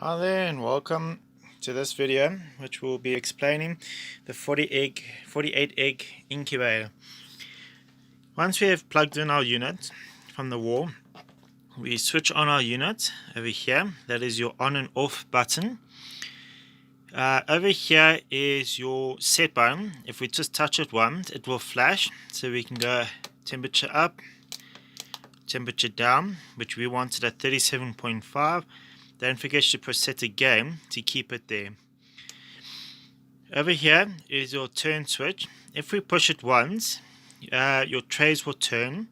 Hi there and welcome to this video, which will be explaining the 48 egg incubator. Once we have plugged in our unit from the wall, we switch on our unit over here. That is your on and off button. Over here is your set button. If we just touch it once, it will flash, so we can go temperature up, temperature down, which we wanted at 37.5. Don't forget to press set again to keep it there. Over here is your turn switch. If we push it once, your trays will turn.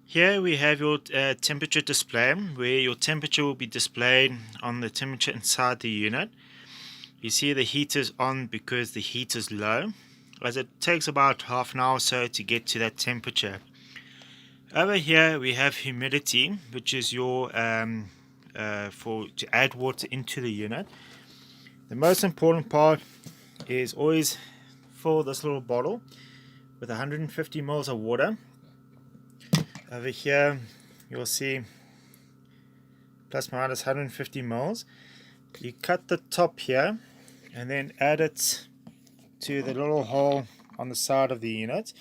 Here we have your temperature display, where your temperature will be displayed on the temperature inside the unit. You see the heater is on because the heat is low, as it takes about half an hour or so to get to that temperature. Over here we have humidity, which is your to add water into the unit. The most important part is always fill this little bottle with 150 ml of water. Over here you'll see plus minus 150 ml. You cut the top here and then add it to the little hole on the side of the unit.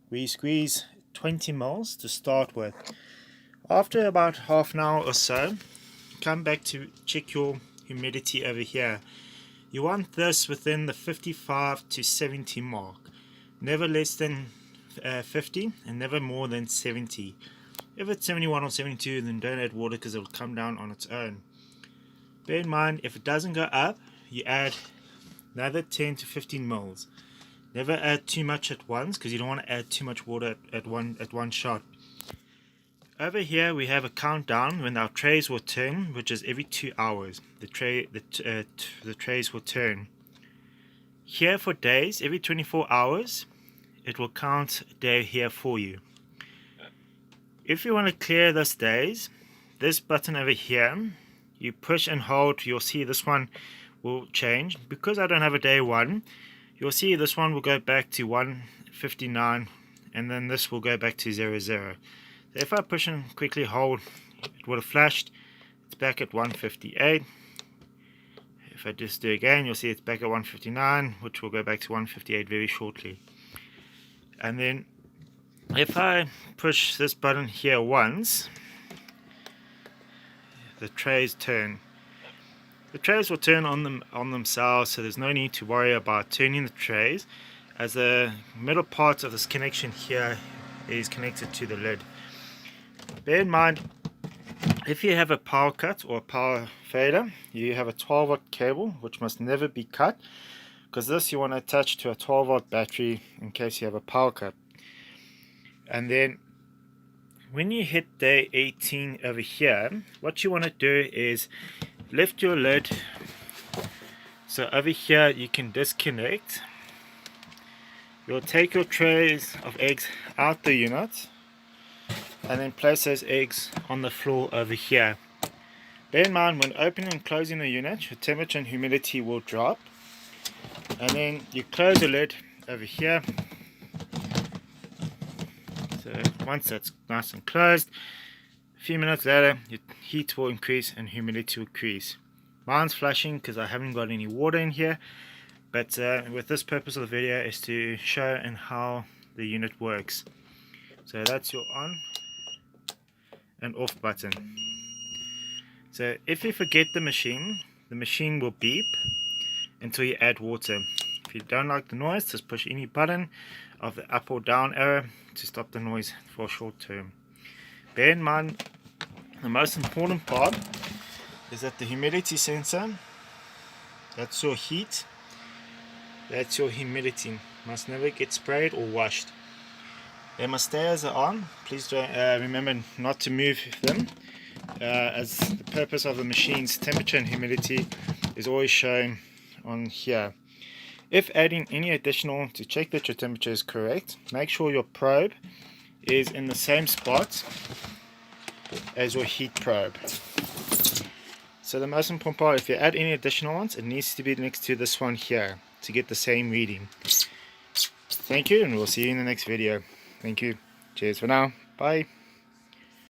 We squeeze 20 ml to start with. After about half an hour or so, come back to check your humidity over here. You want this within the 55 to 70 mark, never less than 50 and never more than 70. If it's 71 or 72, then don't add water because it will come down on its own. Bear in mind, if it doesn't go up, you add another 10 to 15 mils. Never add too much at once because you don't want to add too much water at one shot. Over here we have a countdown when our trays will turn, which is every 2 hours. The trays will turn. Here for days, every 24 hours, it will count a day here for you. If you want to clear this days, this button over here, you push and hold. You'll see this one will change. Because I don't have a day 1, you'll see this one will go back to 159, and then this will go back to 00. If I push and quickly hold, it would have flashed. It's back at 158. If I just do it again, you'll see it's back at 159, which will go back to 158 very shortly. And then if I push this button here once, the trays turn. The trays will turn on themselves, so there's no need to worry about turning the trays, as the middle part of this connection here is connected to the lid. Bear in mind, if you have a power cut or a power failure, you have a 12 volt cable which must never be cut, because this you want to attach to a 12 volt battery in case you have a power cut. And then when you hit day 18 over here, what you want to do is lift your lid. So over here you can disconnect. You'll take your trays of eggs out the unit and then place those eggs on the floor over here. Bear in mind, when opening and closing the unit, your temperature and humidity will drop. And then you close the lid over here. So once that's nice and closed, a few minutes later your heat will increase and humidity will increase. Mine's flashing because I haven't got any water in here, but with this purpose of the video is to show and how the unit works. So that's your on and off button. So if you forget the machine will beep until you add water. If you don't like the noise, just push any button of the up or down arrow to stop the noise for short term. Bear in mind, the most important part is that the humidity sensor, that's your heat, that's your humidity, must never get sprayed or washed. They must stay as they are on. Please don't, remember not to move them, as the purpose of the machine's temperature and humidity is always shown on here. If adding any additional to check that your temperature is correct, make sure your probe is in the same spot as your heat probe. So the most important part, if you add any additional ones, it needs to be next to this one here to get the same reading. Thank you, and we'll see you in the next video. Thank you. Cheers for now. Bye.